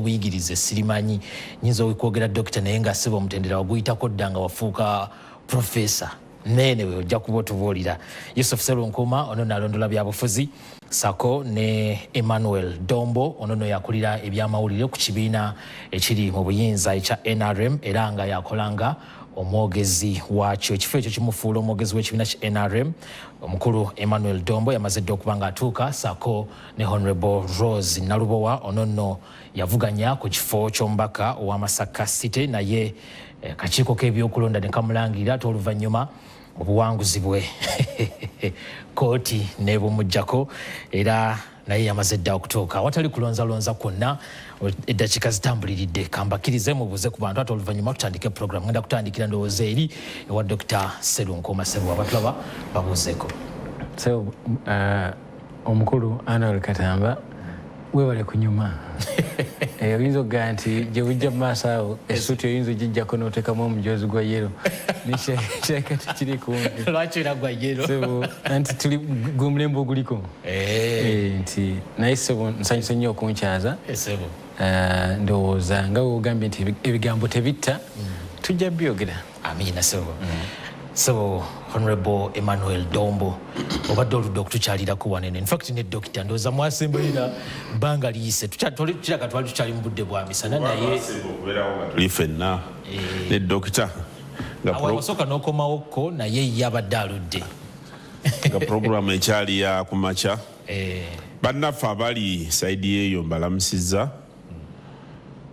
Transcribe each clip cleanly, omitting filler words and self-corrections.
buyigirize sirimanyi nyinza okwogera dokita naye nga ssebo omutendera waguyitako dda nga wafuuka profesa nene we ojja kuba otubuulira. Yusuf Serunkuma ono nalondola byabufuzi sako ne Emmanuel Dombo ono no yakulira ebyamawulire ku kibiina ekiri mu buyinza ekya NRM era nga yakolanga omwogezi wakyo. Ekifo ekyo kimufuula omwogezi w'ekibiina kya NRM. Omukulu Emmanuel Dombo yamaze dda okuba ng'atuuka sako ne Honorable Rose Nalubowa ono nno yavuganya ku kifo ky'omubaka owa Masaka City naye kakiiko k'ebyokulonda ne kamulangirira ate oluvannyuma obuwanguzi bwe kooti nebumujjako era naye yamaze dda okutuuka awatali kulonzalonza kwonna eddakiika zitambuliridde kambakirize mubuuze ku bantu ate oluvannyuma tutandike programu ngenda kutandikira ndowooza eri ewa Dr. Serunkuma Sebu abatulaba babuuzeeko. So omukulu Anwar Katamba webale kunyuma oyinza okugaa nti gye bujja mu maaso awo essuti oyinza ogijjako n'oteekamu omujoozi gwa yero nikyeka tekiri kumpi lwaki era gwa yero anti tuli gwe mulembe oguliko nti naye ssebo nsanyuse nnyo okunkyaza ndowooza nga weogambye nti ebigambo tebitta tujja byogera. Amiina sebo. So Honorable Emmanuel Dombo obadde oludde okutukyalirako wanene. In fact ne dokita ndowooza mwasembalira bbanga liyise kiraga twali tukyali mu budde bwa misana naye tuli ffenna ne dokita wasooka n'okomawokko naye yabadde aludde nga puroguramu ekyali ya kumakya bannaffe abali sayidi eyo mbalamusizza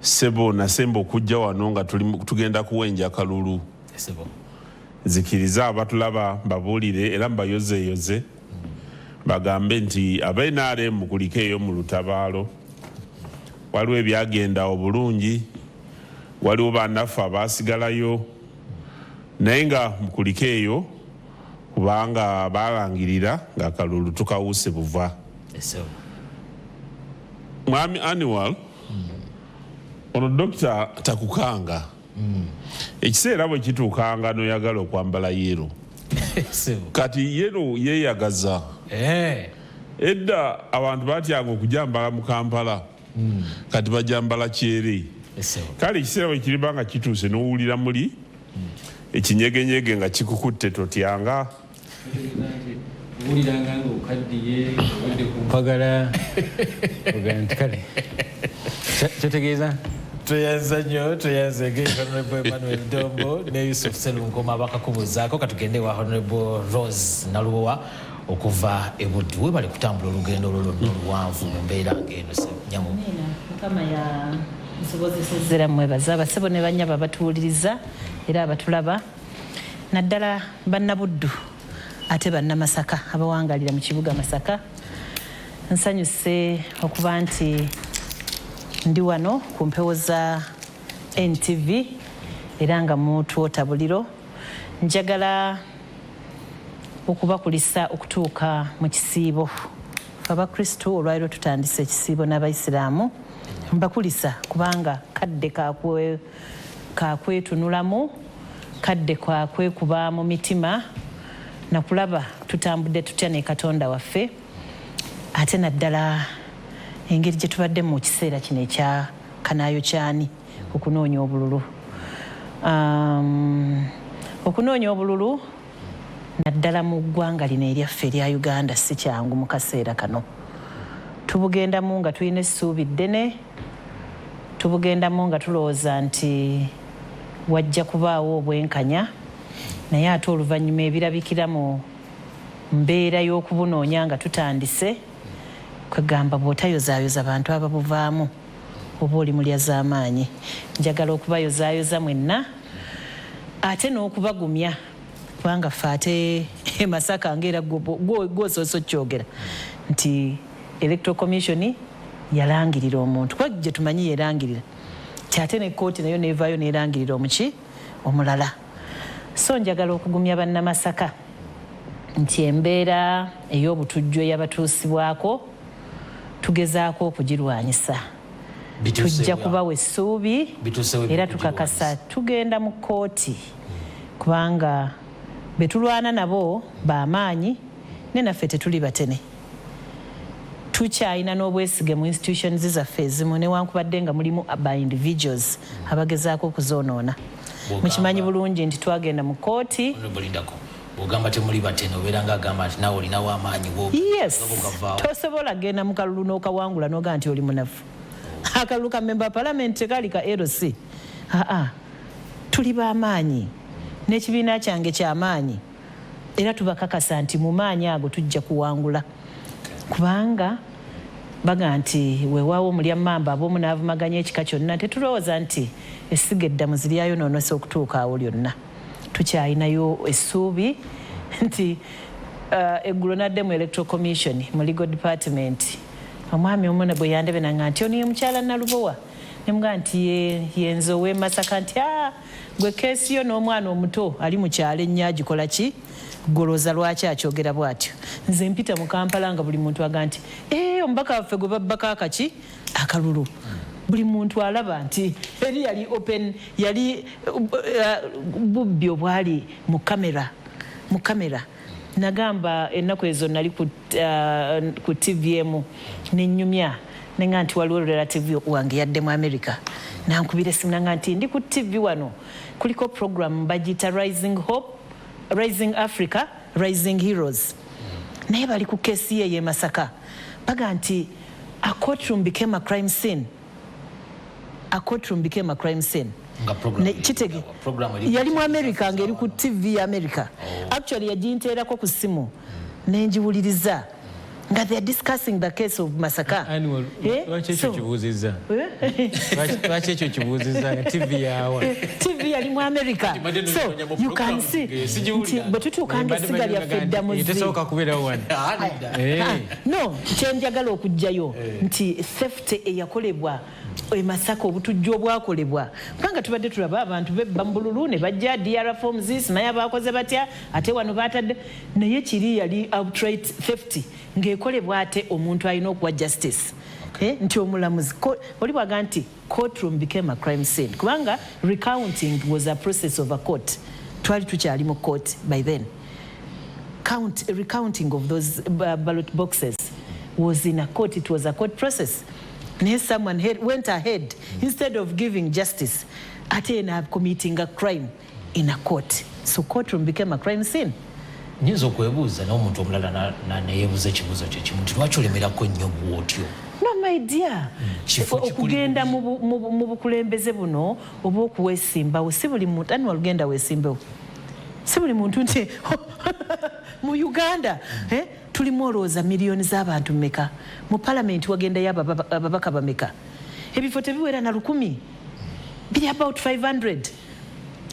sebo nasemba okujja wano nga tugenda kuwenja kalulu zikiriza abatulaba babuulire era mbayozeeyoze bagambe nti NRM kuliko eyo mu lutabaalo waliwo ebyagenda obulungi waliwo bannaffe abaasigalayo naye nga mukuliko eyo kubanga balangirira nga kalulu tukawuse buva. Mwami Annual ono dokita takukanga ekiseera bwe kituukanga n'oyagala okwambala yero kati yero yeeyagaza edda abantu batyanga okujambala mu Kampala kati bajambala kyere kale ekiseera bwe kiriba nga kituuse n'owulira muli ekinyegenyege nga kikukutte totyanga owuliranga nga okaddiye obadde ku mpagala ogaa nti kale kyotegeeza tuyanza nnyo tuyanzege Honorable Emmanuel Dombo ne Yusuf Serunkuma bakakubuuzaako katugende wa Honorable Rose Nalubowa okuva e Buddu webale kutambula olugendo olwo lwonna oluwanvu mu mbeera ng'eno nyamu mukama ya nsobozesezera mwebaza abasebo ne banyaba abatuwuliriza era abatulaba naddala bannabuddu ate bannamasaka abawangalira mu kibuga Masaka. Nsanyuse okuba nti ndi wano ku mpewo za NTV era nga mutuota buliro. Njagala okubakulisa okutuuka mu kisiibo abakristu olwaliro tutandise ekisiibo n'abayisiraamu mbakulisa kubanga kadde kakwetunulamu kadde kakwekuba mu mitima nakulaba tutambudde tutya ne Katonda waffe ate naddala engeri gye tubadde mu kiseera kino ekya kanaayo kyani okunoonya obululu. Okunoonya obululu naddala mu ggwanga lino eryaffe erya Uganda si kyangu mu kaseera kano. Tubugendamu nga tulina essuubi ddene, tubugendamu nga tulowooza nti wajja kubaawo obwenkanya, naye ate oluvannyuma ebirabikira mu mbeera y'okubunoonya nga tutandise kwegamba bw'otayozaayoza abantu ababuvaamu oba oli mulya z'amaanyi. Njagala okubayozaayoza mwenna ate n'okubagumya kubanga ffe ate Masaka ng'era gw'osoose okyogera nti Electoral Commission yalangirira omuntu kuba gye tumanyi yerangirira kyate ne kkooti nayo neevaayo neerangirira omuki omulala. So njagala okugumya bannamasaka nti embeera ey'obutujju eyabatuusibwako tugezaako okugirwanyisa. Tujja kubawa essuubi era tukakasa tugenda mu kkooti kubanga betulwana nabo b'amaanyi ne naffe tetuli batene. tukyalina n'obwesige mu institutions zaffe ezimu newankubadde nga mulimu ba individuals abagezaako okuzoonoona. Mukimanyi bulungi nti twagenda mu kooti. Ogamba temuli batene obeera ng'agamba nti nawe olinawo amaanyi yes, tosobola genda mu kalulu n'okawangula n'oga nti oli munafu. Akalulu ka member parliament tekali ka LC. Tuli b'amaanyi n'ekibiina kyange ky'amaanyi era tubakakasa nti mu maanyi ago tujja kuwangula kubanga baga nti weewaawo omulya mamba ab'omu n'avumaganya ekika kyonna tetulowooza nti essiga eddamu ziryayo noonosa okutuuka awo lyonna. Tukyalinayo essuubi nti eggulo nadde mu electoral commission mu legal department omwami omuna bwe yandebe nanga nti ono ye mukyala Nalubowa nemuga nti yenze ow'e Masaka nti gwe keesi yo n'omwana omuto ali mu kyalo ennyo agikola ki golooza lwaki akyogera bw'atyo. Nze mpita mu Kampala nga buli muntu aga nti omubaka waffe gwe babbako akaki akalulu. Buli muntu alaba nti eri yali open yali bubbi obwali mu kamera. Nagamba ennaku ezo nali ku TVM nenyumya nenga nti waliwo relative wange yadde mu America nankubira esimu nanga nti ndi ku TV wano kuliko program bagita Rising Africa, Rising Heroes. Naye bali ku kesi ye Masaka baga nti a courtroom became a crime scene. Yali mu America ngeri ku TV ya America. Actually yajinteerako ku simu nenjiwuliriza nga they are discussing the case of Masaka. Lwaki ekyo kibuuzizza? Lwaki ekyo kibuuzizza TV yawa? TV yali mu America. So you can see bwe tutuukanga essiga lyaffe eddamu tesooka kubeerawo wano. No, kyenjagala okujjayo nti safety eyakolebwa Masaka obutujju obwakolebwa kubanga tubadde tulaba abantu bebba mu bululu ne bajja DR forms naye abakoze batya ate wano batadde naye kiri yali outright theft ng'ekolebwa ate omuntu alina okuwa justice. Nti omulamuzi oli bwaga nti courtroom became a crime scene kubanga recounting was a process of a court. Twali tukyali mu court by then. Recounting of those ballot boxes was in a court. It was a court process. Someone went ahead instead of giving justice ate committing a crime in a court. So courtroom became a crime scene. Nyinza okwebuuza n'omuntu omulala neyeebuuza ekibuuzo kye kimu nti lwaki olemerako nnyo bw'otyo? No, my dear. Okugenda mu bukulembeze buno oba okuweesimbawo si buli muntu ani walugenda weesimbewo. Si buli muntu nti mu Uganda tulimu olowooza miliyoni z'abantu mmeka mu palamenti wagendayo ababaka bameka ebifo tebiwera na 100 biri about 500.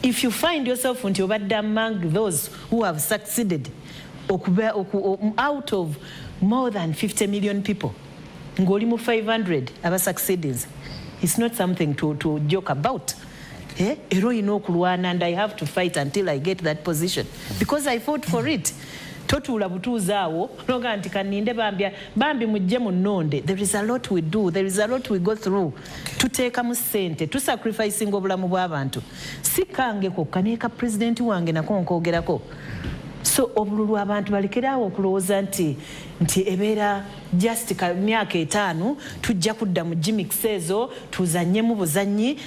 If you find yourself nti obadde among those who have succeeded out of more than 50 million people ng'oli mu 500 aba succeedings, it's not something to joke about. Era olina okulwana and I have to fight until I get that position because I fought for it. Totuula butuuza awo noga nti kaninde bambi mujje mu nnonde. There is a lot we do, there is a lot we go through. Tuteeka mu ssente tusacrificing obulamu bw'abantu si kange kokka neeka pulezidenti wange nako nkoogerako. So obululu abantu balekeraawo okulowooza nti ebeera just ka myaka 5 tujja kudda mu gimmicks ezo tuzannyemu buzannyi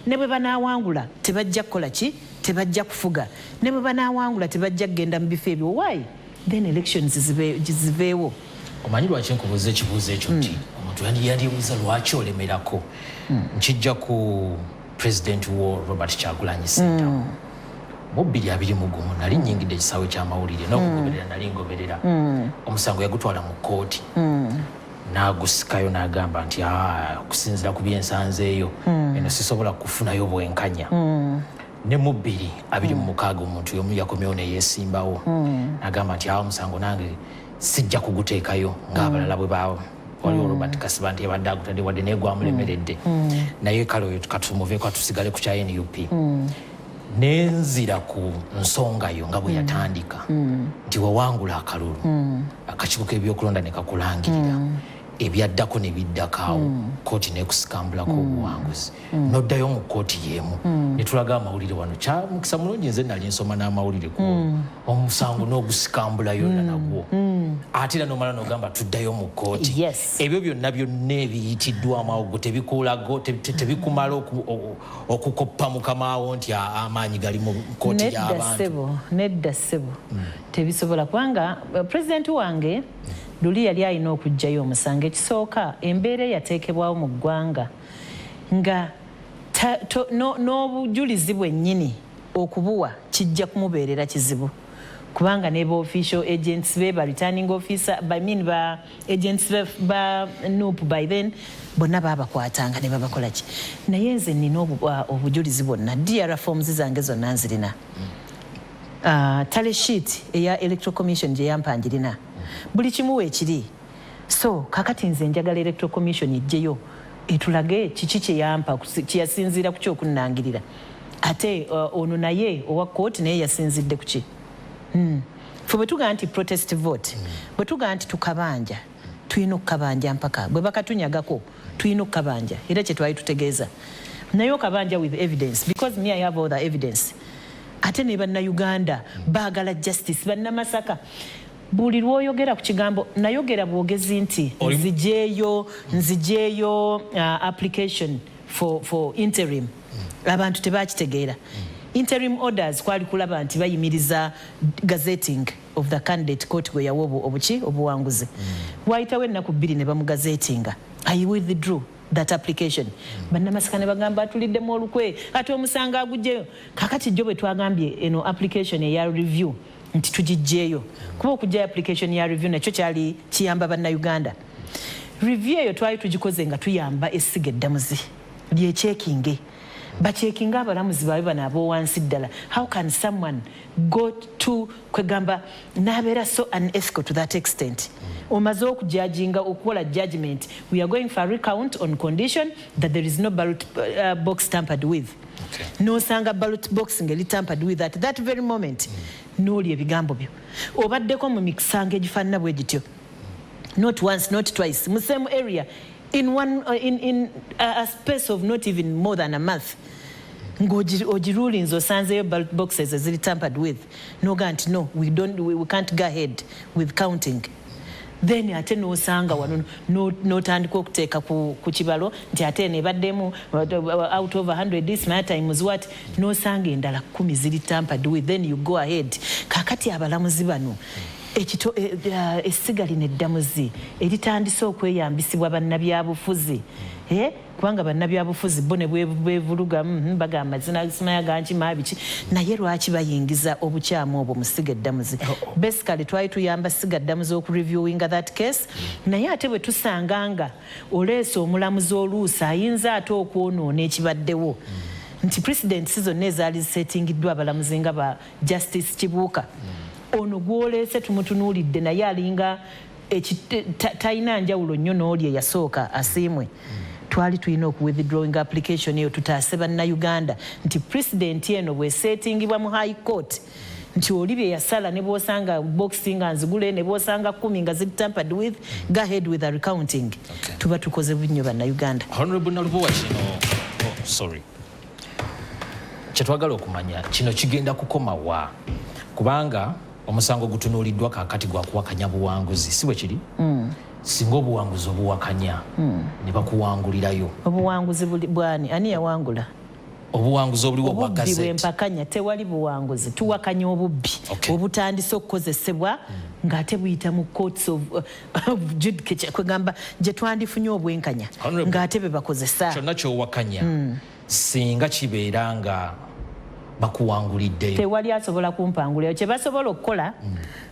ne bwe banaawangula tebajja kukola ki tebajja kufuga ne bwe banaawangula tebajja kugenda mu bifo ebyo. Why then elections ziveewo? Omanyi lwaki nkubuuza ekibuuzo ekyo nti omuntu yandibuuza lwaki olemerako nkijja ku president wo Robert Kyagulanyi Ssentamu mu 2021 nali nnyingidde ekisaawe ky'amawulire n'okugoberera nali ngoberera omusango yagutwala mu kkooti n'agusikayo n'agamba nti okusinziira ku byensanzeeyo eno sisobola kufunayo bwenkanya. Ne mu 2026 omuntu y'omu yakomyewo ne yeesimbawo n'agamba nti omusango nange sijja kuguteekayo ng'abalala bwe baawo waliwo Robert Kasiba nti yabadde agutadde wadde naye gwamulemeredde naye kale oyo katumuveeko tusigale ku kya NUP. Nenzira ku nsonga yo nga bwe yatandika nti wawangula akalulu akakiiko k'ebyokulonda ne kakulangirira ebyaddako ne biddakaawo kkooti n'ekusikambulako obuwanguzi n'oddayo mu kkooti y'emu ne tulaga amawulire wano kya mukisa mulungi nze nali nsoma n'amawulire ku omusango n'ogusikambula yonna nagwo ate era n'omala n'ogamba tuddayo mu kkooti. Ebyo byonna byonna ebiyitiddwamu awo tebikumala okukoppa mukamaawo nti amaanyi gali mu kkooti y'abantu. Nedda ssebo tebisobola kubanga pulezidenti wange luli yali alina okuggyayo omusango. Ekisooka embeera eyateekebwawo mu ggwanga nga n'obujulizi bwennyini okubuwa kijja kumubeerera kizibu kubanga ne official agents be ba returning officer ba agents ba NUP by then bonna babakwatanga ne babakola ki naye nze nina obujulizi bwonna DR forms zange zonna nzirina tally sheet eya electoral commission gye yampangirina buli kimu weekiri so kakati nze njagala electoral commission ejjeyo etulage kiki kyeyampa kyeyasinziira ku kyokunnangirira ate ono naye owa kooti naye yasinzidde ku ki fe bwe tugaa nti protest vote bwe tugaa nti tukabanja tulina okukabanja mpaka bwe bakatunyagako tulina okukabanja era kye twali tutegeeza naye okabanja with evidence because me I have all the evidence ate ne bannayuganda baagala justice bannamasaka buli lw'oyogera ku kigambo nayogera bwogezi nti nzijeeyo application for interim abantu tebakitegeera interim orders kwali kulaba nti bayimiriza gazetting of the candidate court gwe yawa obuwanguzi waayitawo ennaku 2 ne bamugazetinga I withdrew that application bannamasaka ne bagamba atuliddemu olukwe ate omusanga agugjeyo kakati jjo bwe twagambye eno application eya review nti tugijjeeyo kuba okujjayo application ya review nakyo kyali kiyamba bannayuganda review eyo twali tugikoze nga tuyamba essiga eddamuzi lyekyekinge bachekinga abalamuzi babe bano ab'owansi ddala how can someone go to kwegamba n'abeera so unethical to that extent omaze okujajinga okukola judgment we are going for a recount on condition that there is no ballot box tampered with n'osanga ballot box ngeri tampered with at that very moment n'oli ebigambo byo obaddeko mu mikisanga egifaanana bwe gityo not once not twice mu same area in a space of not even more than a month ng'ogirulinze osanzeyo ballot boxes eziri tampered with noga nti no we can't go ahead with counting then ate n'osanga wano n'otandika okuteeka ku kibalo nti ate nebaddemu out of 100 this my time is what n'osanga endala 10 ziri tampered with then you go ahead kakati abalamuzi bano essiga lino eddamuzi eritandise okweyambisibwa bannabyabufuzi kubanga bannabyabufuzi bo ne bwevuluga bagamba zinayaga nkima biki naye lwaki bayingiza obukyamu obwo mu ssiga eddamuzi basically twali tuyamba ssiga eddamuzi okureviewinga that case naye ate bwe tusanganga oleese omulamuzi oluusi ayinza ate okwonoona ekibaddewo nti president zonna ezaali zisetingiddwa abalamuzi nga ba justice Kibuuka ono gw'oleese tumutunuulidde naye alinga talina njawulo nnyo n'oli eyasooka asiimwe twali tulina okuwithdrawing application eyo tutaase bannayuganda nti president eno bw'eseetingibwa mu high court nti oli bye yasala ne bw'osanga boxi nga nzigule ne bw'osanga 10 nga ziri tampered with go ahead with a recounting tuba tukoze bunnyo bannayuganda. Honorable Nalubowa kyetwagala okumanya kino kigenda kukoma wa kubanga omusango gutunuuliddwa kakati gwa kuwakanya buwanguzi si bwe kiri singa obuwanguzi obuwakanya ne bakuwangulirayo obuwanguzi bwani ani yawangula obuwanguzi obuliwo bwa gazeti obubbi bwempakanya tewali buwanguzi tuwakanya obubbi obutandise okukozesebwa ng'ate buyita mu courts of judicature kwegamba gye twandifunye obwenkanya ng'ate be bakozesa kyonna kyowakanya singa kibeera nga bakuwanguliddeyo tewali asobola kumpangulayo kye basobola okukola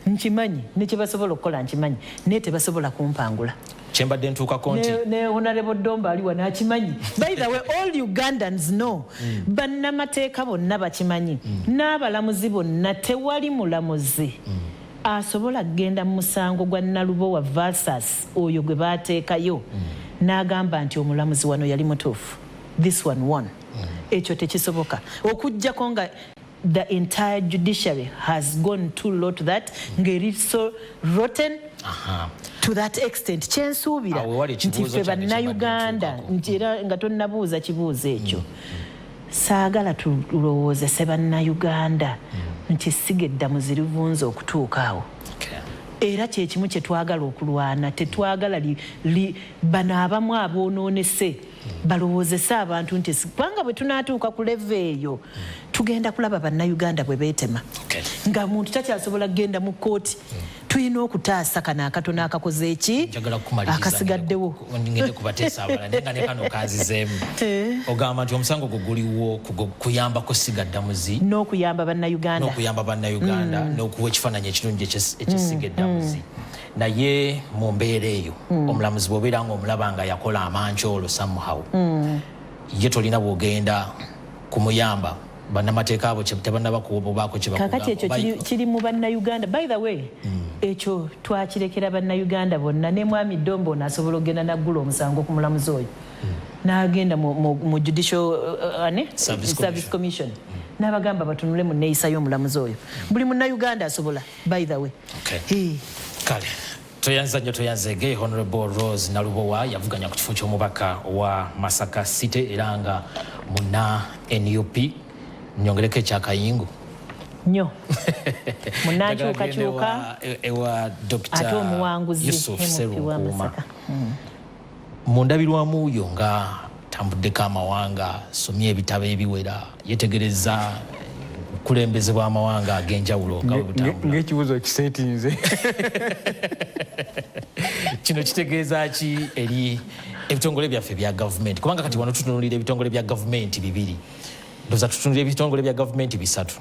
nkimanyi ne kye basobola okukola nkimanyi naye tebasobola kumpangula kyembadde ntuukako nti ne Honorable Domba aliwa n'akimanyi by the way all Ugandans know bannamateeka bonna bakimanyi n'abalamuzi bonna tewali mulamuzi asobola kugenda mu musango gwa Nalubowa versus oyo gwe baateekayo n'agamba nti omulamuzi wano yali mutuufu this one won ekyo tekisoboka okujjako nga the entire judiciary has gone too low to that ngeri so rotten to that extent kyensuubira nti ffe bannayuganda nti era nga tonnabuuza kibuuzo ekyo saagala tulowoozese bannayuganda nti essiga eddamuzi livunze okutuuka awo era kyekimu kye twagala okulwana. Tetwagala bano abamu aboonoonese balowoozesa abantu nti kubanga bwe tunaatuuka ku leve eyo tugenda kulaba bannayuganda bwe beetema nga muntu takyasobola kugenda mu kkooti. Tulina okutaasa kano akatono akakoze eki akasigaddewo. Ngende kubateesa abalala naye nga ne kano kanzizeemu. Ogamba nti omusango gwo guliwo kuyambako sigaddamuzi n'okuyamba bannayuganda n'okuwa ekifaananyi ekirungi ekyesigaddamuzi. Naye mu mbeera eyo omulamuzi bw'obeera ng'omulaba nga yakola amancoolo somehow ye tolina bw'ogenda kumuyamba bannamateeka abo tebannaba kubaako kye bakugamba. Kakati ekyo kiri mu bannayuganda. By the way, ekyo twakirekera bannayuganda bonna. Ne mwami Dombo ono asobola okugenda naggula omusango ku mulamuzi oyo n'agenda mu judicial service commission n'abagamba batunule mu nneeyisa y'omulamuzi oyo. Buli munnayuganda asobola, by the way. Kale toyanza nnyo toyanzege. Honorable Rose Nalubowa yavuganya ku kifo ky'omubaka wa Masaka City era nga muna NUP. Nyongereko ekyakayingo nnyo munakyukakyuka ewa ate omuwanguzi Yusuf Serunkuuma mu ndabirwamu yo nga tambuddeko amawanga, somye ebitabo ebiwera, yetegereza obukulembeze bw'amawanga ag'enjawulo nga bwe butambula. Ng'ekibuuzo kiseetinze. Kino kitegeeza ki eri ebitongole byaffe bya gavumenti? Kubanga kati wano tutunuulira ebitongole bya gavumenti bibiri. Ndoza tutunulira ebitongole bya gavumenti bisatu.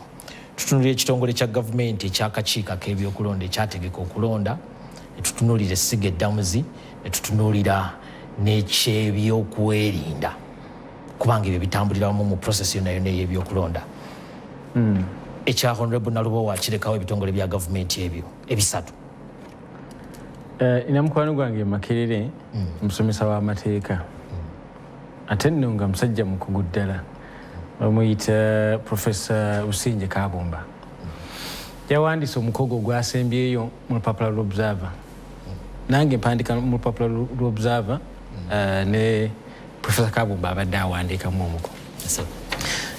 Tutunulira ekitongole kya gavumenti eky'akakiiko ak'ebyokulonda ekyategeka okulonda, ne tutunulira essiga eddamuzi, ne tutunulira n'ekyebyokwerinda kubanga ebyo bitambulira wamu mu process yonna yonna ey'ebyokulonda. Ekya Honorable Nalubowa kirekawo ebitongole bya gavumenti ebyo ebisatu. Ina mukwano gwange Makerere musomesa w'amateeka ate nno nga musajja mukugu ddala. Bamuyita Professor Usinje Kabumba. Yawandiise omukogo gwasembyeyo mu Lupapula lw'Observer. Nange mpandika mu Lupapula lw'Observer ne Professor Kabumba abadde awandiikamu omukogo.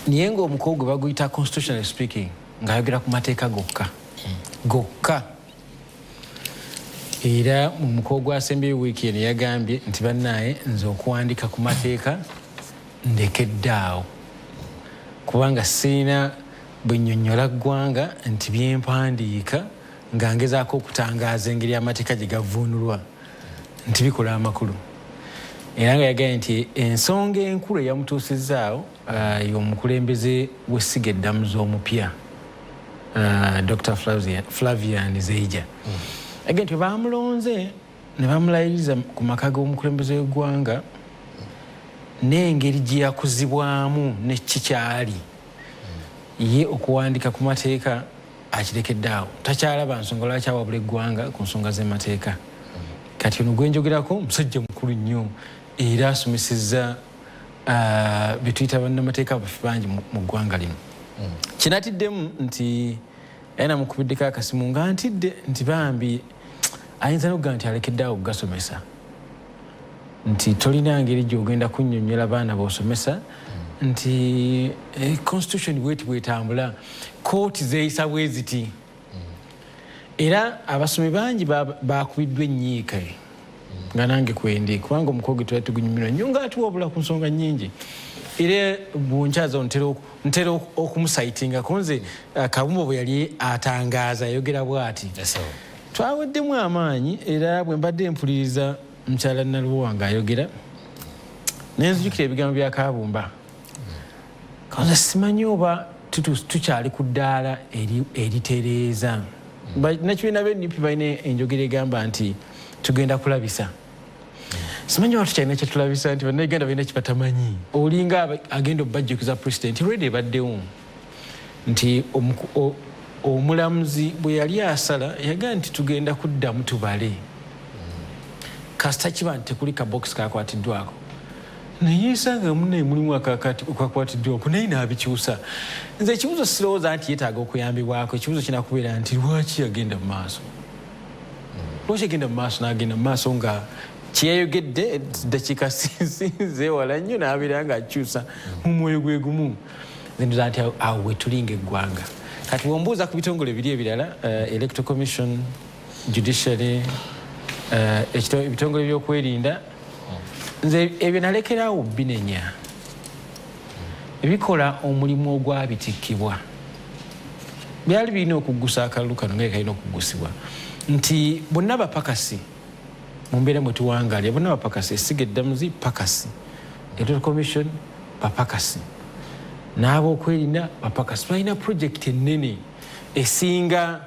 Naye ng'omukogo gwe baguyita constitutionally speaking ng'ayogera ku mateeka gokka. Era mu mukogo gwasembyeyo wiiki eno yagambye nti bannaaye nze okuwandika ku mateeka ndekeddaawo. Kubanga sina bwe nnyonnyola ggwanga nti byempandiika nga ngezaako okutangaaza engeri amateeka gye gavuunulwa nti bikola amakulu. Era nga yagambye nti ensonga enkulu eyamutuusizzaawo y'omukulembeze w'essiga eddamuzi omupya Dr. Flavian Zeija. Yagambye nti baamulonze ne bamulayiriza ku maka g'omukulembeze w'eggwanga n'engeri gye yakuzibwamu ne kikyali ye okuwandika ku mateeka akirekeddaawo. Takyalaba nsonga lwaki awabula eggwanga ku nsonga z'emateeka. Kati ono gwe njogerako musajja mukulu nnyo era asomesezza bye tuyita bannamateeka baffe bangi mu ggwanga lino. Kinatiddemu nti era mukubiddeko akasimu nga ntidde nti bambi ayinza n'okugamba nti alekeddaawo okugasomesa. Nti tolina ngeri gy'ogenda kunnyonnyola baana b'osomesa nti constitution bwetambula, kooti zeeyisa bwe ziti. Era abasomi bangi bakubiddwa ennyiika nga nange kwendi kubanga omukogo tuba tugunyumirwa nnyo ng'atuwabula ku nsonga nnyingi. Era bunkyaza ntera okumusaitingako nze Kabumba bwe yali atangaaza ayogera bw'ati. Twaweddemu amaanyi era bwe mbadde mpuliriza mukyala Nalubowa ng'ayogera nenzijukira ebigambo bya Kabumba. Kaza simanyi oba tukyali ku ddaala eritereeza. Nakibiina b'NUP balina enjogera egamba nti tugenda kulabisa. Simanyi oba tukyalina kye tulabisa nti bannayuganda balina kye batamanyi. Olinga agenda obbajjukiza pulezidenti reedi ebaddewo nti omulamuzi bwe yali asala yagamba nti tugenda kuddamu tubale. Kasita kiba nti tekuli kabokisi kakwatiddwako. Naye esanga munnaye mulimu akakwatiddwako naye n'abikyusa. Nze ekibuuzo sirowooza nti yeetaaga okuyambibwako. Ekibuuzo kinakubeera nti lwaki yagenda mu maaso? Lwaki yagenda mu maaso n'agenda mu maaso nga kyeyayogedde eddakiika zeewala nnyo n'abeera ng'akyusa mu mwoyo gwe gumu. Nze ndoza nti awo we tulinga eggwanga. Kati wombuuza ku bitongole biri ebirala Electoral Commission judiciary ebitongole by'okwerinda nze ebyo nalekeraawo binenya ebikola omulimu ogwabitikkibwa byali birina okuggusa akalulu kano nga kalina okuggusibwa nti bonna bapakasi mu mbeera mwe tuwangalya bonna bapakasi esiga eddamuzi pakasi electoral commission bapakasi n'ab'okwerinda bapakasi balina projekiti ennene esinga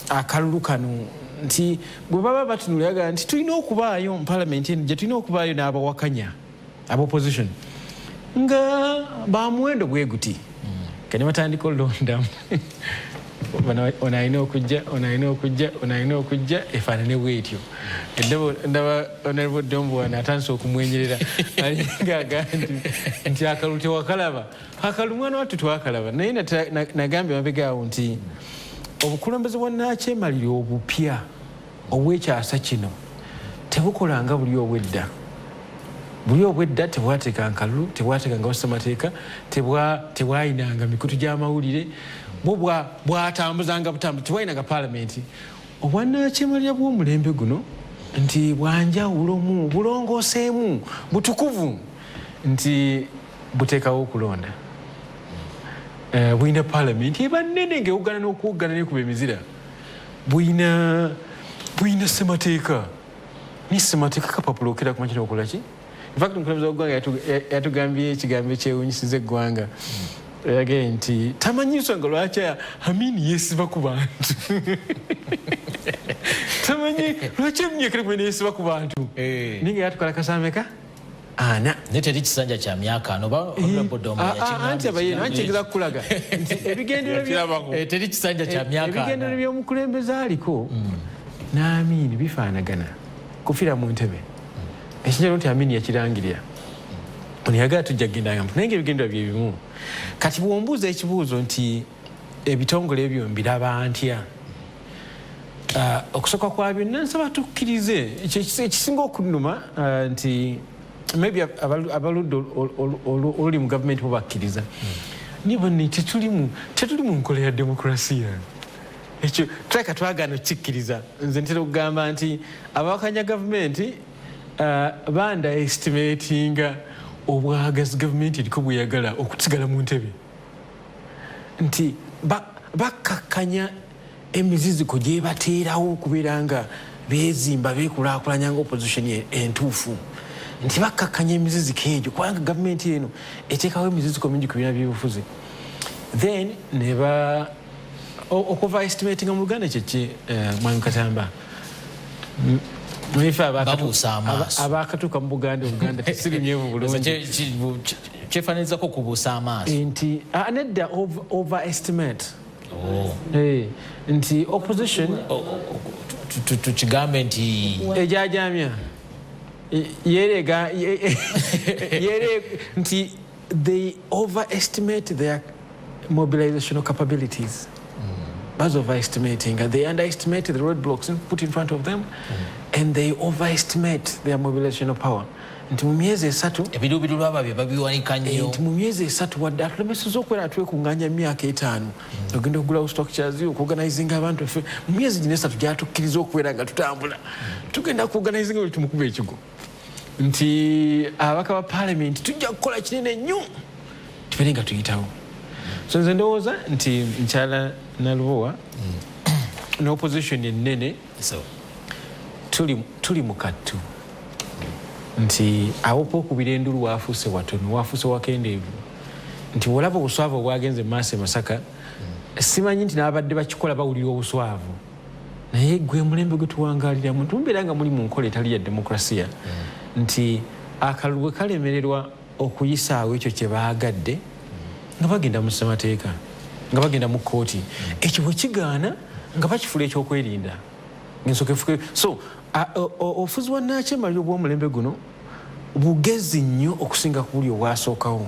akalulu kano nti bwe baba batunuliraga nti tulina okubaayo mu palamenti eno gye tulina okubaayo n'abawakanya abopposition nga bamuwendo bwe guti kani batandika olondamu ono alina okujja efaanane bwetyo ndaba Honorable Dombo wano atandise okumwenyerera alinga nti akalulu tewakalaba akalulu mwana wattu twakalaba naye nagambye mabegaawo nti obukulembeze bwa nakyemalira obupya obw'ekyasa kino tebukolanga buli obwedda tebwateeka nkalulu tebwateekanga bassamateeka tebwayinanga mikutu gy'amawulire bo bwatambuzanga butambuzi tebwayinanga paalamenti obwannakyemalira bw'omulembe guno nti bwanjawulomu bulongooseemu butukuvu nti buteekawo okulonda bwina paalamenti eba nnene ng'ewugana n'okuwugana n'ekuba emizira bwina ssemateeka ni ssemateeka kapapula okera kumakira okola ki infact omukulembeze w'eggwanga yatugambye ekigambo ekyewunyisiza eggwanga yagambye nti tamanyi nsonga lwaki Amini yeesiba ku bantu tamanyi lwaki emunyekere gwena yeesiba ku bantu naye nga yatukola kasameka ana naye teri kisanja kya myaka ano anti abayeno ankyegeza kukulaga nti teri kisanja kya myaka ebigendero by'omukulembeze aliko n'Amini bifaanagana kufiira mu ntebe ekinjalo nti Amini yakirangirira ono yagala tujja kugenda nga naye ng'ebigendero bye bimu kati bw'ombuuza ekibuuzo nti ebitongole ebyo mbiraba ntya okusooka kwa byonna nsaba tukkirize ekisinga okunnuma nti maybe abaludde oluli mu gavumenti bo bakkiriza naye bonna tetuli mu nkola ya demokrasiya ekyo tuleka twagaana okukikkiriza nze ntera okugamba nti abawakanya gavumenti banda-estimatinga obwagazi gavumenti eriko bweyagala okusigala mu ntebe nti bakkakkanya emiziziko gyebateerawo okubeera nga beezimba beekulaakulanya nga opposition entuufu nti bakkakkanya emiziziko egyo kubanga gavumenti eno eteekawo emiziziko mingi ku bina byebufuzi then neba okuva estimatinga mu Luganda kyeki Mwami Katamba mwife abakatuuka mu Buganda tesirimyevu bulungi kyefaananyizako kubuusa amaaso nti nedda overestimate nti opposition tukigambe nti ejajamya yerega nti they overestimate their mobilizational capabilities. That's overestimating. They underestimate the roadblocks put in front of them, and they overestimate their mobilizational power. Nti mu myezi esatu ebiruubiru lwababye babiwanika nnyo nti mu myezi esatu wadde atulemeseza okubeera atwekunganya emyaka 5 ogenda okugulawo structures okuorganizinga abantu effe mu myezi gino esatu gyatukkiriza okubeera nga tutambula tugenda kuorganizinga buli tumukuba ekigo nti ababaka ba parliament tujja kukola kinene nnyo tubeere nga tuyitawo so nze ndowooza nti nkyala Nalubowa n'opposition ennene tuli mu kattu nti awopa okubira endulu waafuuse watono waafuuse wakendeevu nti olaba obuswavu obwagenze mu maaso e Masaka simanyi nti n'abadde bakikola bawulira obuswavu naye gwe mulembe gwe tuwangaaliramu tumubeera nga muli mu nkola etali ya demokrasiya nti akalulu bwe kalemererwa okuyisaawo ekyo kye baagadde nga bagenda mu ssemateeka nga bagenda mu kkooti ekyo bwe kigaana nga bakifula ekyokwerinda so obufuzi bwa nakyemalira obw'omulembe guno bugezi nnyo okusinga ku buli obwasookawo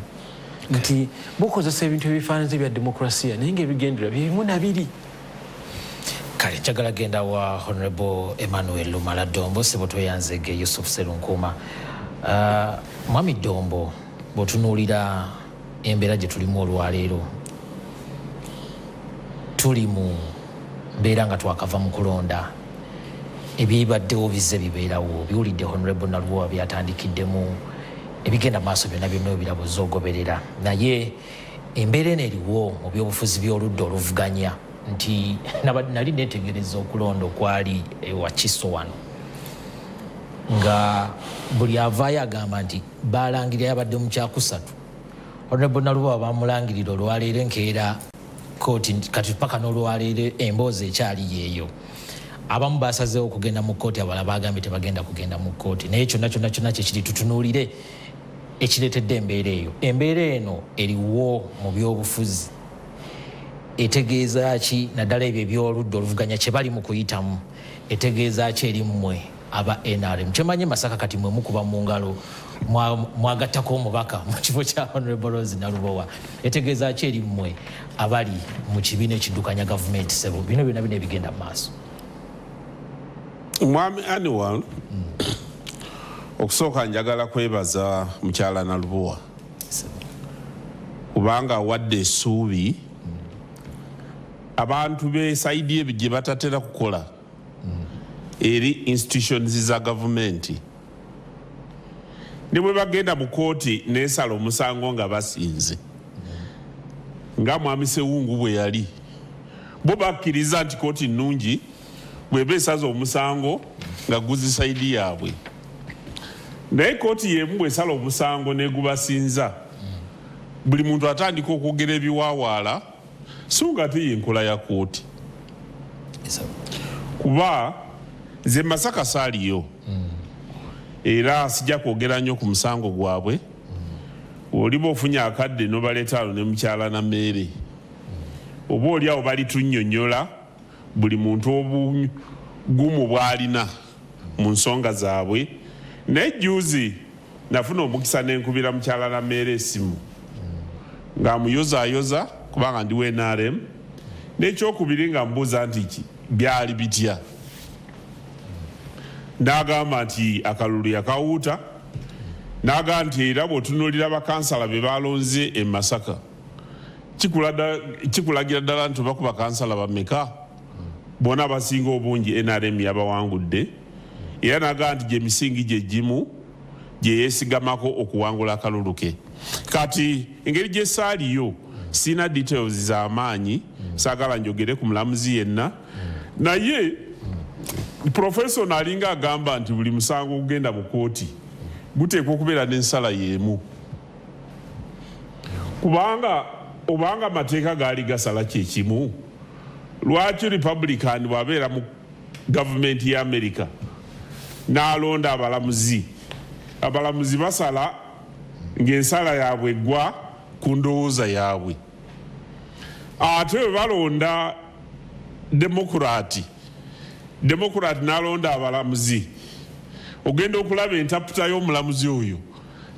nti bukozesa ebintu ebifaananiza ebya demokrasiya naye ng'ebigendera byebimu na biri kale njagala genda wa Honorable Emmanuel Lumala Dombo sebo tweyanzege Yusuf Serunkuuma Mwami Dombo bw'otunuulira embeera gye tulimu olwaleero tuli mu mbeera nga twakava mu kulonda ebibaddewo bizze bibeerawo biwulidde Honorable Nalubowa byatandikiddemu ebigenda maaso byonna byonna ebirabuza ogoberera naye embeera eno eriwo mu byobufuzi by'oludda oluvuganya nti nali neetegereza okulonda okwali ewa Kiso wano nga buli avaayo agamba nti balangirira yabadde mu kyakusatu Honorable Nalubowa bamulangirira olwaleero enkeera kooti kati paka n'olwaleero emboozi ekyali yeeyo abamu basazeewo okugenda mu kkooti abalala bagambye tebagenda kugenda mu kkooti naye kyonna kyekiri tutunuulire ekireetedde embeera eyo embeera eno eriwo mu byobufuzi etegeeza ki naddala ebyo ebyoludda oluvuganya kye bali mu kuyitamu etegeeza ki eri mmwe aba NRM kyemanye Masaka kati mwe mukuba mu ngalo mwagattako omubaka mu kifo kya Honorable Rose Nalubowa etegeeza ki eri mmwe abali mu kibiina ekiddukanya gavumenti sebo bino byonna bino ebigenda mu maaso Mwami Annual okusooka njagala kwebaza mukyala Nalubowa kubanga awadde essuubi abantu be saidi ebyo gye batatera kukola eri institutions za gavumenti ne bwe bagenda mu kooti neesala omusango nga basinze nga mwami Sewungu bwe yali bo bakkiriza nti kooti nnungi bweba esaza omusango nga guzi saidi yaabwe naye kooti yemu bwesala omusango negubasinza buli muntu atandika okwogera ebiwaawaala so nga ate yenkola ya kooti kuba nze Masaka saaliyo era sijja kwogera nnyo ku musango gwabwe oliba ofunye akadde nobaleetaalo ne mukyala na mmeere oba oli awo balitunnyonnyola buli muntu obugumu bw'alina mu nsonga zaabwe naye juuzi nafuna omukisa n'enkubira mukyala na mmeere essimu ng'amuyozaayoza kubanga ndi NRM n'ekyokubiri nga mbuuza nti byali bitya n'agamba nti akalulu yakawuuta n'agamba nti era bw'otunuulira bakansala be balonze e Masaka kikulagira ddala nti bakuba kansala bameka bona abasinga obungi NRM yabawangudde era n'agamba nti gye misingi gye gimu gye yeesigamako okuwangula akalulu ke kati engeri gye saaliyo sina details z'amaanyi saagala njogere ku mulamuzi yenna naye professor nalinga agamba nti buli musango ogenda mu kooti guteekwa okubeera n'ensala y'emu kubanga obanga amateeka gaali gasala kyekimu lwaki Republican bwabeera mu gavumenti ya America n'alonda abalamuzi basala ng'ensala yaabwe eggwa ku ndowooza yaabwe ate bwe balonda Democrat n'alonda abalamuzi ogenda okulaba entaputa y'omulamuzi oyo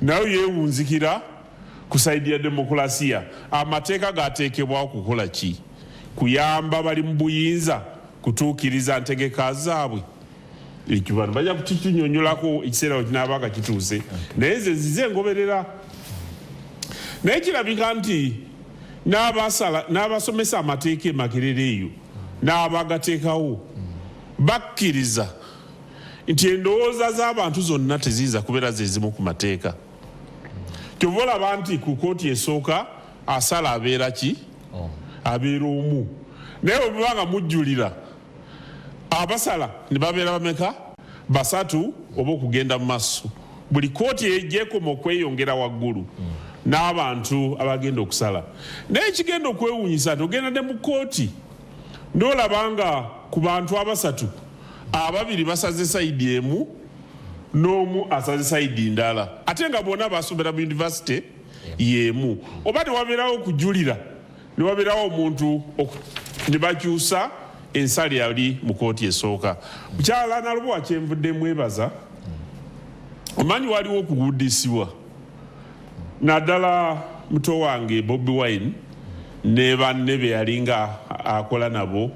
nayo yeewunzikira ku saidi ya demokulasiya amateeka gateekebwaho kukola ki kuyamba bali mu buyinza kutuukiriza ntegeka zaabwe ekyo bano bajja kukinyonyolako ekiseera we kinaabaga kituuse naye nze nzize ngoberera naye kirabika nti n'abasomesa amateeka emakerera eyo n'abagateekawo bakkiriza nti endowooza z'abantu zonna teziyinza kubeera zezimu ku mateeka kyova olaba nti ku kooti esooka asala abeera ki abeera omu naye bwebanga mujjulira abasala ne babeera bameka basatu oba okugenda mu maaso buli kooti egyekoma okweyongera waggulu n'abantu abagenda okusala naye ekigenda okwewuunyisa nti ogenda ne mu kooti n'olabanga ku bantu abasatu ababiri basaze sayidi emu n'omu asaze sayidi ndala ate nga bonna basomera mu yunivasite yemu oba tewabeerawo okujulira ne wabeerawo omuntu ne bakyusa ensala yali mu kooti esooka mukyala Nalubowa kyenvudde mwebaza omanyi waliwo okuguddisibwa naddala muto wange Bobi Wine ne banne be yalinga akola nabo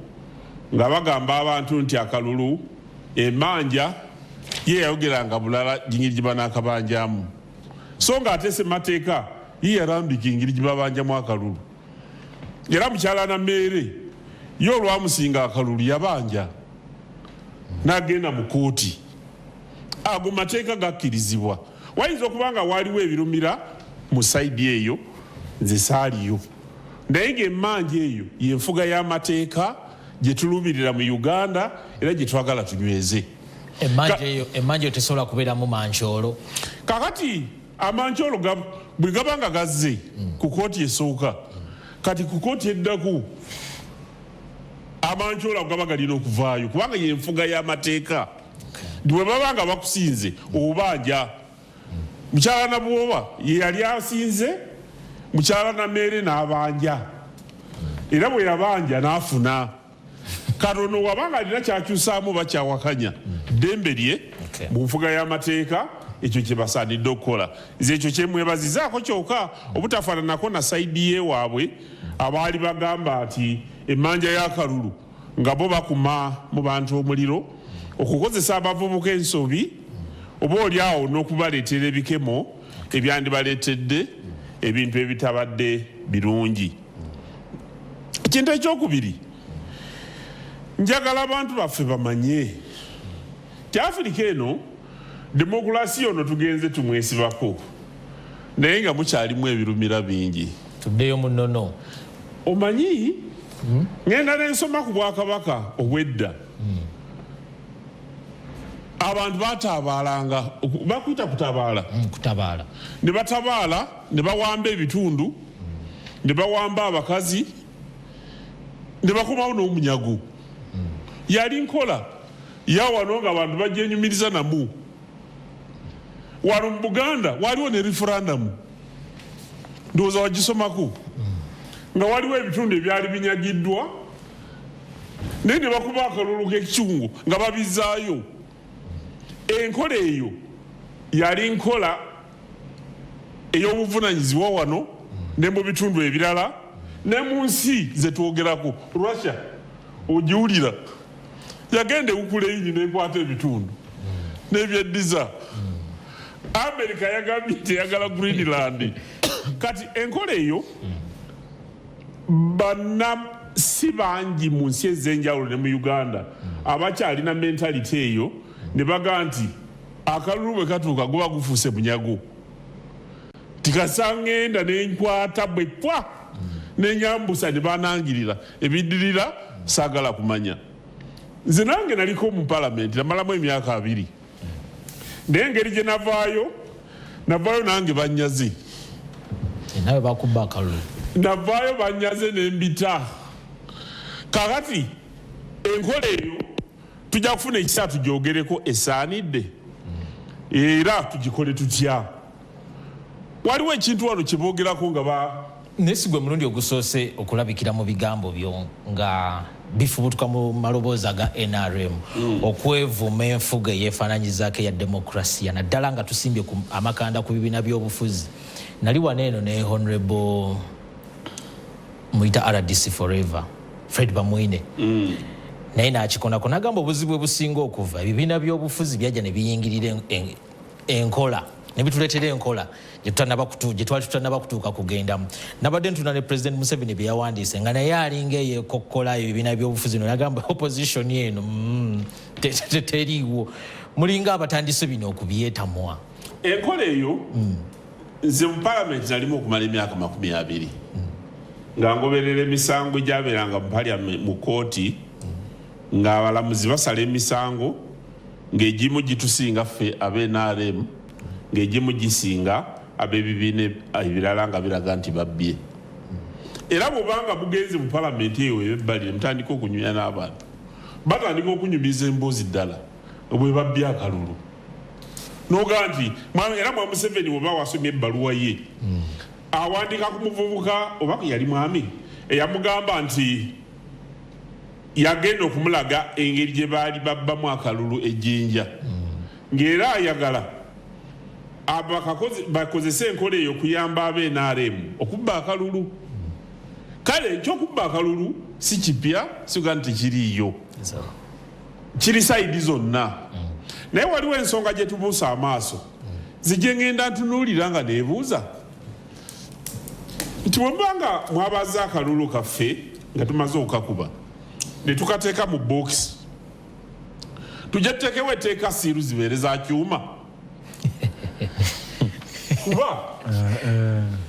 nga bagamba abantu nti akalulu emanja ye yayogeranga bulala jingiri gibanaakabanjamu so nga ate semateeka ye yarambika engeri gibabanjamu akalulu era mukyala na mmeere yo olwamusinga akalulu yabanja n'agenda mu kooti ago mateeka gakkirizibwa wayinza okuba nga waaliwo ebirumira mu sayidi eyo nze saaliyo naye ng'emmanja eyo y'enfuga y'amateeka gye tuluubirira mu Uganda era gye twagala tunyweze. Emmanja eyo tesobola kubeeramu mancoolo. Kakati amancoolo bwe gaba nga gazze ku kooti esooka kati ku kooti eddaku amancoolo gaba galina okuvaayo kubanga y'enfuga y'amateeka. Bwe baba nga bakusinze obanja mukyala Nalubowa ye yali asinze mukyala Nameere n'abanja era bwe yabanja n'afuna katono wabanga alina kyakyusaamu bakyawakanya ddembe lye mu nfuga y'amateeka ekyo kye basaanidde okukola. Nze ekyo kyemwebazizaako kyokka obutafaananako na sayidi yeewaabwe abaali bagamba nti emmanja y'akalulu nga bo bakuma mu bantu omuliro okukozesa abavubuka ensobi oba oliawo n'okubaleetera ebikemo ebyandibaleetedde ebintu ebitabadde birungi. Ekintu ekyokubiri njagala abantu baffe bamanye ti Afirika eno demokrasiya ono tugenze tumwesibako naye nga mukyalimu ebirumira bingi. Tuddeyo mu nnono. Omanyi ngenda n'ensoma ku Bwakabaka obwedda abantu batabaalanga bakuyita kutabaala ne batabaala ne bawamba ebitundu ne bawamba abakazi ne bakomawo n'omunyago. Yali nkola yawano nga abantu bajjenyumiriza namu. Wano mu Buganda waliwo ne referendum ndowooza wagisomako nga waliwo ebitundu ebyali binyagiddwa naye ne bakuba akalulu k'ekikungu nga babizaayo. Enkola eyo yali nkola ey'obuvunanyizibwa wano ne mu bitundu ebirala ne mu nsi ze twogerako. Russia ogiwulira yagenda ewukula eyini n'ekwata ebitundu n'ebyeddiza. America yagambye teyagala Greenland. Kati enkola eyo si bangi mu nsi ez'enjawulo ne mu Uganda abakyalina mentality eyo ne baga nti akalulu bwe katuuka guba gufuuse bunyago. Tikasangenda n'enkwata bwe pwa n'enyambusa ne banangirira ebiddirira saagala kumanya. Nze nange naliko mu palamenti namalamu emyaka 2 naye engeri gye navaayo nange banyaze. Nawe bakuba akalulu. Navaayo banyaze n'embita. Kakati enkola eyo tujja kufuna ekisa tugyogereko esaanidde era tugikole tutya. Waliwo ekintu wano kye boogerako nga nesigwe mulundi ogusoose okulabikira mu bigambo byo nga bifubutuka mu maloboozi ga NRM okwevuma enfuga eyeefaananyizaako eya demokrasiya naddala nga tusimbye amakanda ku bibiina by'obufuzi. Nali waneeno ne Honorable muyita RDC Forever Fred Bamwine naye n'akikonako n'agamba obuzibu businga okuva ebibiina by'obufuzi byajja ne biyingirira enkola ne bituleetera enkola gye twali tutannaba kutuuka kugendamu. Nabadde ntuna ne President Museveni bye yawandiise nga naye alinga eyeekokkola ebibiina by'obufuzi no yagamba opposition eno teriiwo mulinga abatandise bino okubyetamwa. Enkola eyo nze mu palamenti nalimu okumala emyaka 20 nga ngoberera emisango egyabeeranga mu kooti ng'abalamuzi basala emisango ng'egimu gitusinga ffe ab'NRM ng'egimu gisinga ab'ebibiina ebirala nga biraga nti babbye. Era bw'obanga mugenze mu palamenti eyo ebbali ne mutandika okunyumya n'abantu batandika okunyumiza emboozi ddala bwe babbye akalulu n'oga nti era mwa Museveni bw'oba wasomye ebbaluwa ye awandika ku muvubuka oba yali mwami eyamugamba nti yagenda okumulaga engeri gye baali babbamu akalulu ejjinja ng'era ayagala bakozese enkola eyo okuyamba ab'NRM okubba akalulu. Kale ekyokubba akalulu si kipya siga nti kiriiyo kiri sayidi zonna naye waliwo ensonga gye tubuusa amaaso zijje ngenda ntunuulira nga neebuuza nti bwe mbanga mwabaza akalulu kaffe nga tumaze okukakuba ne tukateeka mu box tujja tuteekewo etteeka siiru zibeere za kyuma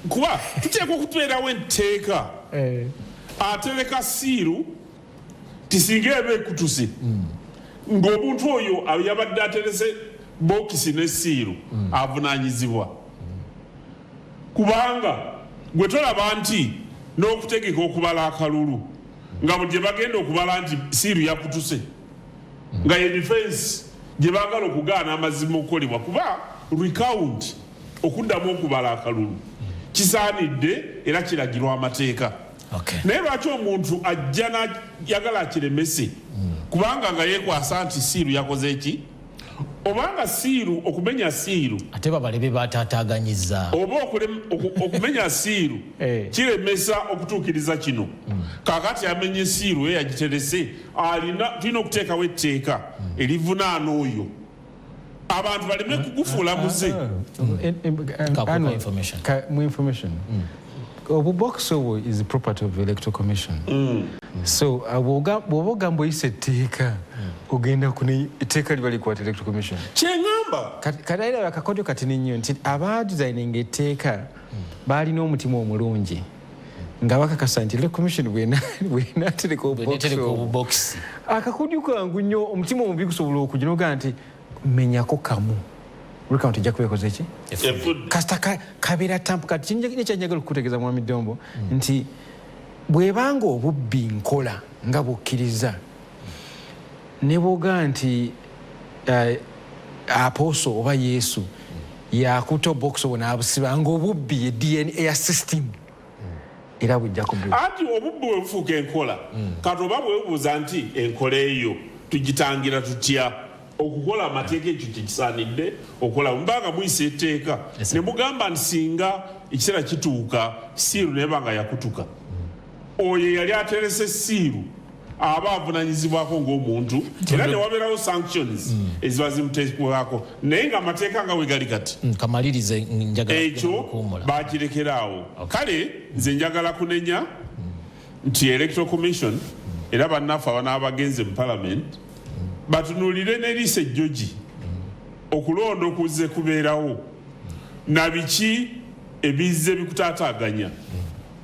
kuba tuteekwa okutubeerawo etteeka atereka siiru tisinga eba ekutuse ng'omuntu oyo yabadde aterese bokisi ne siiru avunaanyizibwa kubanga gwe tolaba nti n'okutegeka okubala akalulu nga bwe gye bagenda okubala nti siiru yakutuse nga ye defense gye baagala okugaana amazima okukolebwa kuba recount okuddamu okubala akalulu kisaanidde era kiragirwa amateeka naye lwaki omuntu ajja nayagala akiremese kubanga nga yeekwasa nti siiru yakoze eki obanga siiru okumenya siiru ate babalebe bataataaganyiza oba okumenya siiru kiremesa okutuukiriza kino kakati amenye siiru yagiterese tulina okuteekawo etteeka erivunaana oyo abantu baleme kugufuula muze mu information obubox obwo is the property of the electoral commission so bw'oba ogamba oyisa etteeka ogenda etteeka liba likwata electoral commission kyeŋŋamba kataira akakodyo katini nnyo nti abadesigninga etteeka baalina omutima omulungi nga bakakasa nti electoral commission bwenatereka obubox akakodyo kangu nnyo omutima omubi gusobola okujja nogaa nti menyako kamu recount ejja kubeekoze ki kasita kabeera tampu kati nekyanjagala okukutegeeza mwami Dombo nti bwebanga obubbi nkola nga bukkiriza ne bwoga nti aposo oba Yesu yakuta obubox obwo n'abusiba nga obubbi ye DNA ya system era bujja kubeera anti obubbi bwe bufuuka enkola kati oba bwebubuuza nti enkola eyo tugitangira tutya okukola amateeka ekyo kyekisaanidde okola mubanga muyisa etteeka ne mugamba nti singa ekiseera kituuka siiru neba nga yakutuka oyo yali aterese siiru aba avunanyizibwako ng'omuntu era ne wabeerawo sanctions eziba zimuteekebwako naye nga amateeka nga we gali kati kamalirize njagala ekyo bakirekeraawo kale nze njagala kunenya nti electoral commission era bannaffe abanaabagenze mu parliament batunulire n'eriisa ejjogi okulonda okuzze kubeerawo na biki ebizze bikutaataaganya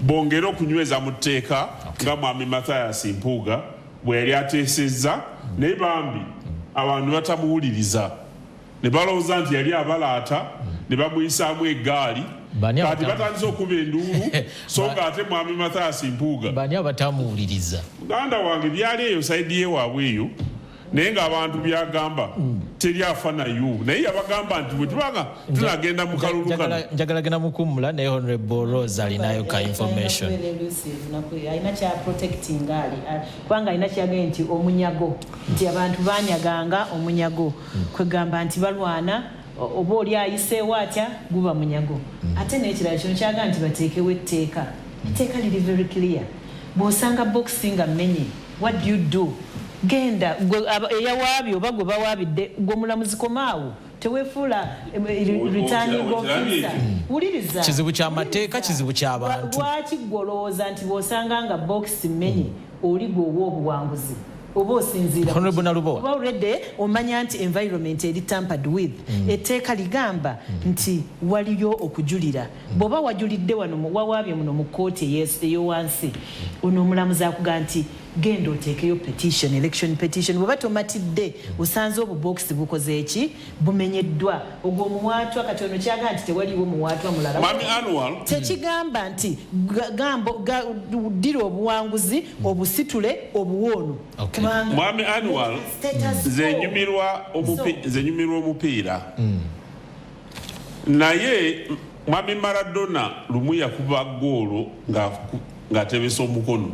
bongere okunyweza mu tteeka nga mwami Mathias Mpuuga bwe yali ateesezza naye bambi abantu batamuwuliriza ne balowooza nti yali abalaata ne bamuyisaamu eggaali kati batandise okuba enduulu so nga ate mwami Mathias Mpuuga bani abatamuwuliriza muganda wange byali eyo sayidi yewaabwe eyo naye ng'abantu byagamba teri afa nayo naye yabagamba nti bwe tubanga tunagenda mu kalulu kano njagala genda mukummula naye Honorable Rose alinayo ka information alina kya protecting ali kubanga alina kyagambye nti omunyago nti abantu banyaganga omunyago kwegamba nti balwana oba oli ayiseewo atya guba munyago ate n'ekirala kino kyagamba nti bateekewo etteeka etteeka liri very clear bw'osanga boxing nga mmenye what do you do genda eyawaabye oba gwe bawaabidde gwe mulamuzi komaawo teweefuula returning officer wuliriza kizibu ky'amateeka kizibu ky'abantu lwaki gwolowooza nti bw'osanga nga box mmenye oli gwe oba obuwanguzi oba osinziira Honorable Nalubowa oba already omanya nti environment eri tampered with etteeka ligamba nti waliyo okujulira bw'oba wajulidde wano wawaabye muno mu kkooti ey'owansi ono omulamuzi akuga nti genda oteekeyo petition election petition bw'oba tomatidde osanze obubox bukoze eki bumenyeddwa ogwo omuwaatwa kati ono kyaga nti tewaliwo muwaatwa mulala tekigamba nti ddira obuwanguzi obusitule obuwoono mwami Annual nze nyumirwa omupiira naye mwami Maradona lumu yakuba goolo ng'atebesa omukono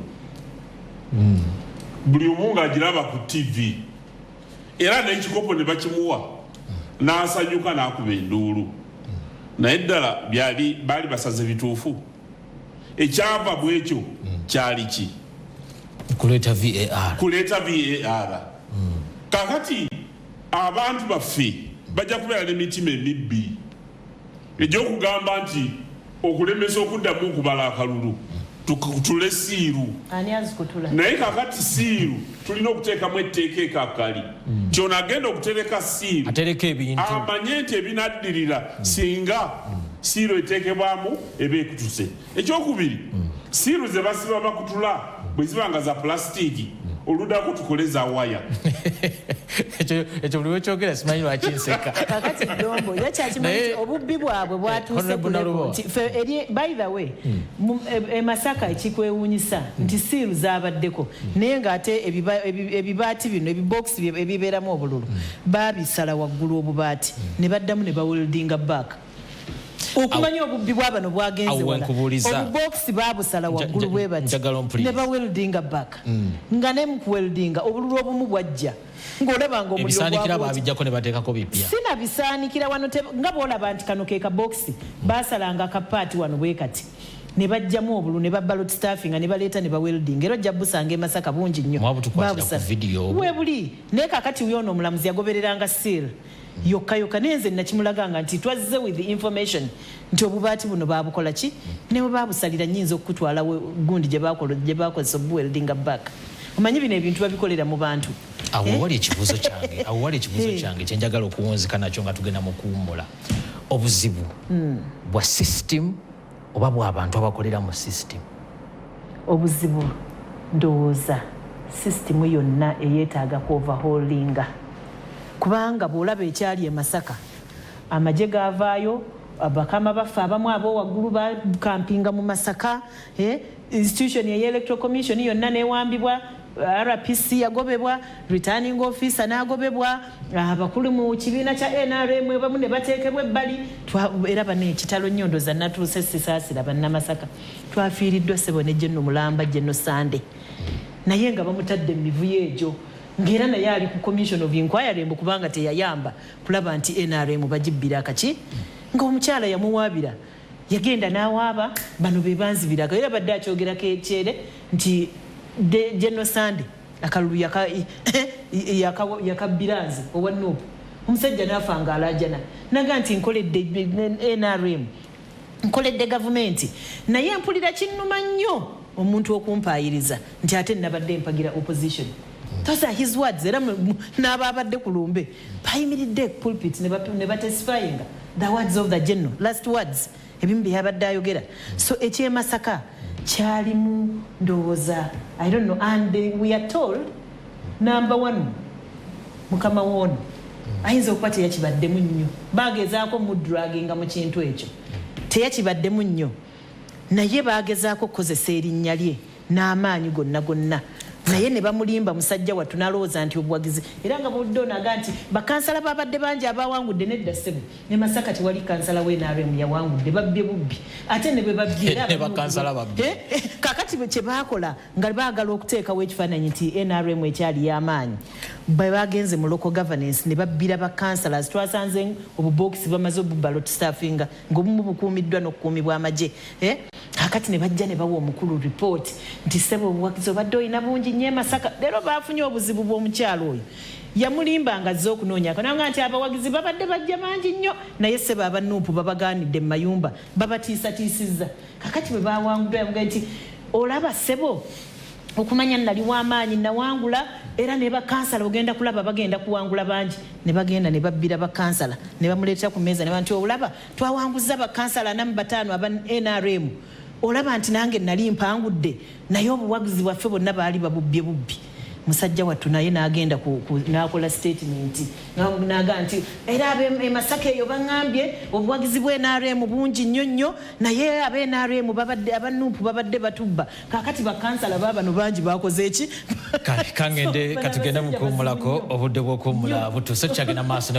buli omu ng'agiraba ku TV era n'ekikopo ne bakimuwa n'asanyuka n'akuba enduulu naye ddala baali basaze bituufu ekyava bwekyo kyali ki kuleeta VAR kakati abantu baffe bajja kubeera n'emitima emibbi egy'okugamba nti okulemesa okuddamu okubala akalulu tukutule siiru naye kakati siiru tulina okuteekamu etteeka ekakali kyonagenda okutereka siiru amanye nti ebinaddirira singa siiru eteekebwamu eba ekutuse. Ekyokubiri siiru ze basiba bakutula bwe ziba nga za pulastiki oludako tukole za waya. Ekyo buli wekyogera simanyi lwaki nseka. Kakati Dombo yakyakimanyi obubbi bwabwe bwatuuse ku level. By the way, Masaka ekikwewuunyisa nti siiru zaabaddeko naye ng'ate ebibaati bino ebibookisi ebibeeramu obululu baabisala waggulu obubaati ne baddamu ne baweldinga back. Okumanya obubbi bw'abano bwagenze wala obubookisi baabusala waggulu bwe bati ne baweldinga back nga ne mu kuweldinga obululu obumu bwajja ng'olaba nga omuliro ebisaanikira baabijjako ne bateekako bipya. Sina bisaanikira wano nga bw'olaba nti kano ke kabookisi baasalanga akapaati wano bwe kati ne bajjamu obulu ne babalot staffing ne baleeta ne bawelding era ojja busanga e Masaka bungi nnyo we buli naye kakati uyono omulamuzi yagobereranga seal yokka nenze nakimulaganga nti twazze with the information nti obubaati buno baabukola ki ne bwe baabusalira nnyinza okutwala gundi gye baakozesa obuweldinga back. Omanyi bino ebintu babikolera mu bantu. Awo wali ekibuuzo kyange kyenjagala okuwunzika nakyo nga tugenda mu kuwummula obuzibu bwa system oba bw'abantu abakolera mu system. Obuzibu ndowooza system yonna eyeetaaga ku overhaulinga kubanga bw'olaba ekyali e Masaka amagye gaavaayo abakama baffe abamu ab'owaggulu bakampinga mu Masaka institution y'electoral commission yonna neewambibwa RPC yagobebwa returning officer n'agobebwa abakulu mu kibiina kya NRM abamu ne bateekebwa ebbali era bano ekitalo nnyondo za natuuse sisaasira bannamasaka twafiiriddwa ssebo ne Jenno Mulamba Jenno Sande naye nga bamutadde mu mivuyo egyo ng'era naye ali ku commission of inquiry mbu kubanga teyayamba kulaba nti NRM bagibbira akaki ng'omukyala yamuwaabira yagenda n'awaaba bano be banzibiraga era badde akyogerako ekyere nti Jenno Sande akalulu yakabbiranzi owa Nuupu omusajja n'afa ng'alaajana naga nti nkoledde NRM nkoledde gavumenti naye mpulira kinnuma nnyo omuntu okumpaayiriza nti ate nabadde mpagira opposition. Those are his words. Era n'ababadde ku lumbe bayimiridde pulpit ne batesifyinga the words of the general last words ebimu bye yabadde ayogera. So eky'e Masaka kyalimu ndowooza I don't know and we are told number one mukama wono ayinza okuba teyakibaddemu nnyo baagezaako mudraginga mu kintu ekyo teyakibaddemu nnyo naye baagezaako okukozesa erinnya lye n'amaanyi gonna naye ne bamulimba musajja wattu nalowooza nti obuwagizi era nga budde onaga nti bakansala babadde bangi abawangudde nedda ssebo ne Masaka tewali kansala w'NRM yawangudde babbye bubbi ate ne bwe babbyera ne bakansala babbi kakati kye baakola nga baagala okuteekawo ekifaananyi nti NRM ekyali y'amaanyi bwe bagenze mu local governance ne babbira bakansalas twasanze obubookisi bamaze obubalot staffinga ng'obumu bukuumiddwa n'okukuumibwa amagye kakati ne bajja ne bawa omukulu report nti ssebo obuwagizi obadde olina bungi nnyo e Masaka leero baafunye obuzibu bw'omukyalo oyo yamulimba nga azze okunoonyako naga nti abawagizi babadde bajja bangi nnyo naye ssebo aba Nuupu babagaanidde mu mayumba babatiisatiisizza kakati bwe bawanguddwa yamuga nti olaba ssebo okumanya nali w'amaanyi nawangula era ne bakansala ogenda kulaba bagenda kuwangula bangi ne bagenda ne babbira bakansala ne bamuleetera ku mmeeza ne banti olaba twawanguza bakansala namu bataano aba NRM olaba nti nange nali mpangudde naye obuwagizi bwaffe bonna baali babubbye bubbi musajja wattu naye n'agenda n'akola statement n'aga nti era ab'e Masaka eyo baŋŋambye obuwagizi bw'NRM bungi nnyo nnyo naye ab'NRM aba Nuupu babadde batubba kaakati bakansala baabano bangi bakoze eki kangende katugenda mu kuwummulako obudde bw'okuwummula butuuse tukyagenda maaso